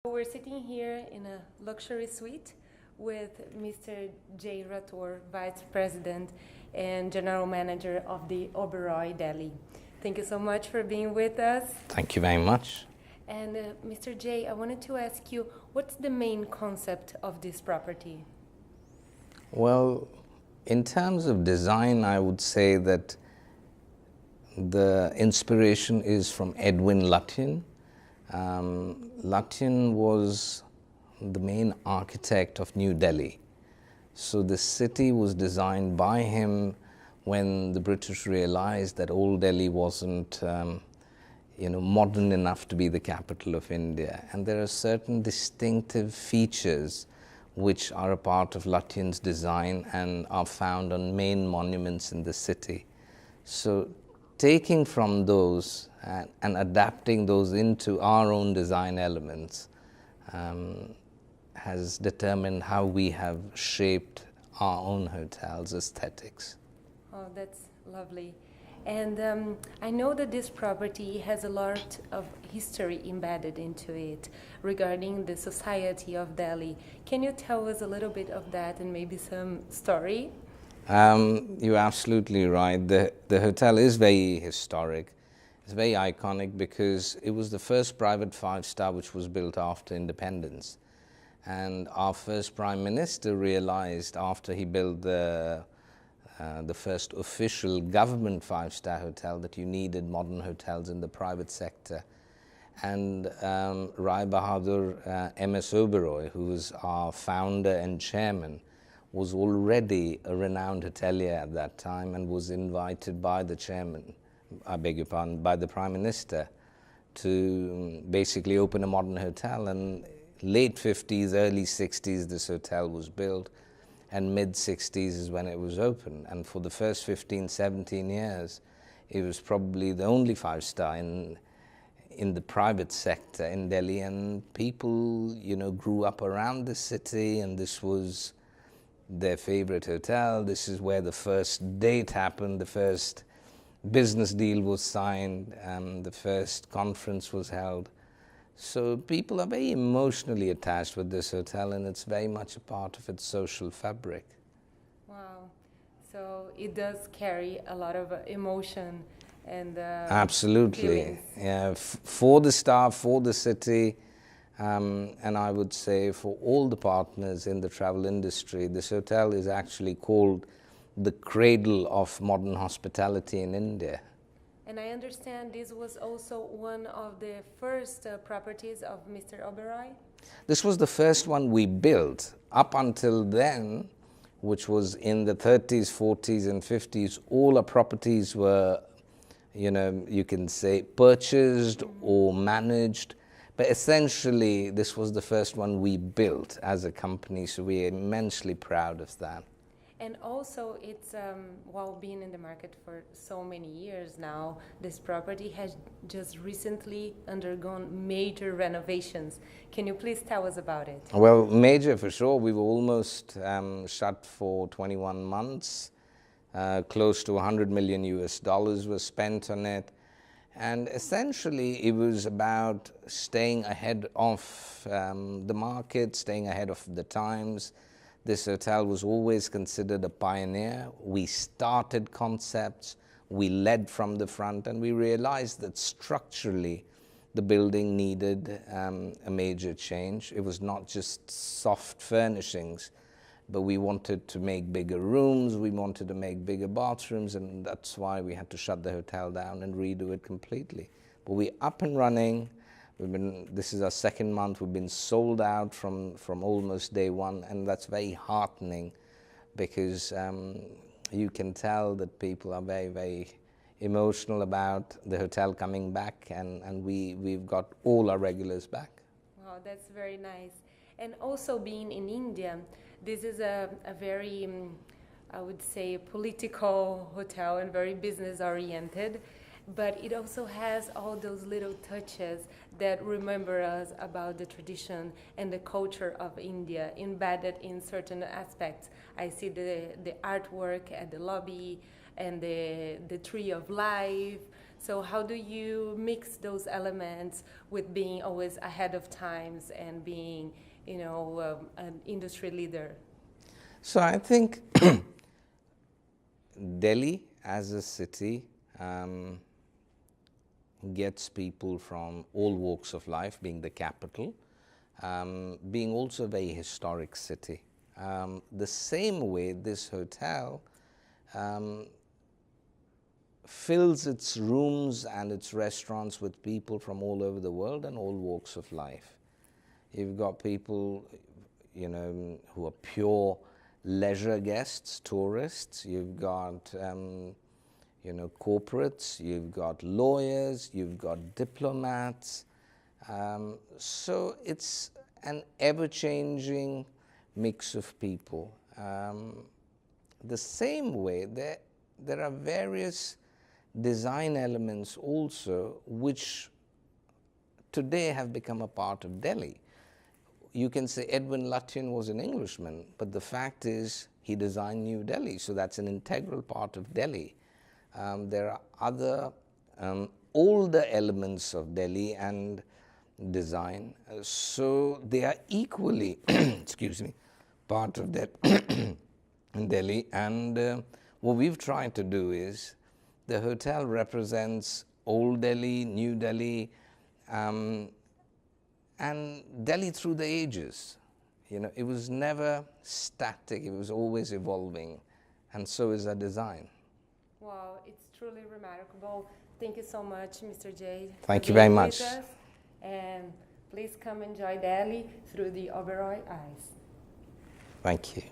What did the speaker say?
We're sitting here in a luxury suite with Mr. J. Rathore, Vice President and General Manager of the Oberoi, Delhi. Thank you so much for being with us. Thank you very much. And Mr. J, I wanted to ask you, what's the main concept of this property? Well, in terms of design, I would say that the inspiration is from Edwin Lutyens. Lutyens was the main architect of New Delhi. So the city was designed by him when the British realized that old Delhi wasn't modern enough to be the capital of India. And there are certain distinctive features which are a part of Lutyens' design and are found on main monuments in the city. So taking from those and adapting those into our own design elements has determined how we have shaped our own hotel's aesthetics. Oh, that's lovely. And I know that this property has a lot of history embedded into it regarding the society of Delhi. Can you tell us a little bit of that and maybe some story? You're absolutely right. The hotel is very historic. It's very iconic because it was the first private five-star which was built after independence. And our first Prime Minister realized after he built the first official government five-star hotel that you needed modern hotels in the private sector. And Rai Bahadur M.S. Oberoi, who was our founder and chairman, was already a renowned hotelier at that time and was invited by the chairman, by the Prime Minister, to basically open a modern hotel. And late 50s, early 60s, this hotel was built, and mid-60s is when it was opened. And for the first 15, 17 years, it was probably the only five-star in the private sector in Delhi. And people, grew up around the city, and this was their favorite hotel. This is where the first date happened, the first business deal was signed, the first conference was held. So people are very emotionally attached with this hotel, and it's very much a part of its social fabric. Wow. So it does carry a lot of emotion and Absolutely. feelings. Yeah, for the staff, for the city, and I would say for all the partners in the travel industry, this hotel is actually called the cradle of modern hospitality in India. And I understand this was also one of the first properties of Mr. Oberoi? This was the first one we built. Up until then, which was in the 30s, 40s, and 50s, all our properties were, you can say, purchased or managed. But essentially, this was the first one we built as a company, so we're immensely proud of that. And also, it's while being in the market for so many years now, this property has just recently undergone major renovations. Can you please tell us about it? Well, major for sure. We were almost shut for 21 months. Close to 100 million US dollars was spent on it. And essentially, it was about staying ahead of the market, staying ahead of the times. This hotel was always considered a pioneer. We started concepts, we led from the front, and we realized that structurally the building needed a major change. It was not just soft furnishings, but we wanted to make bigger rooms, we wanted to make bigger bathrooms, and that's why we had to shut the hotel down and redo it completely. But we're up and running. This is our second month. We've been sold out from almost day one, and that's very heartening because you can tell that people are very, very emotional about the hotel coming back, and we've got all our regulars back. Wow, that's very nice. And also being in India, this is a very, I would say, political hotel and very business-oriented. But it also has all those little touches that remember us about the tradition and the culture of India embedded in certain aspects. I see the artwork at the lobby and the tree of life. So how do you mix those elements with being always ahead of times and being, an industry leader? So I think Delhi as a city gets people from all walks of life, being the capital, being also a very historic city. The same way this hotel fills its rooms and its restaurants with people from all over the world and all walks of life. You've got people, who are pure leisure guests, tourists. You've got, corporates. You've got lawyers. You've got diplomats. So it's an ever-changing mix of people. The same way, there are various design elements also which today have become a part of Delhi. You can say Edwin Lutyens was an Englishman, but the fact is he designed New Delhi, so that's an integral part of Delhi. There are other older elements of Delhi and design, so they are equally, excuse me, part of that in Delhi. And what we've tried to do is, the hotel represents old Delhi, new Delhi, and Delhi through the ages. It was never static, it was always evolving, and so is our design. Wow, it's truly remarkable. Thank you so much, Mr. J. Thank you very much. And please come enjoy Delhi through the Oberoi eyes. Thank you.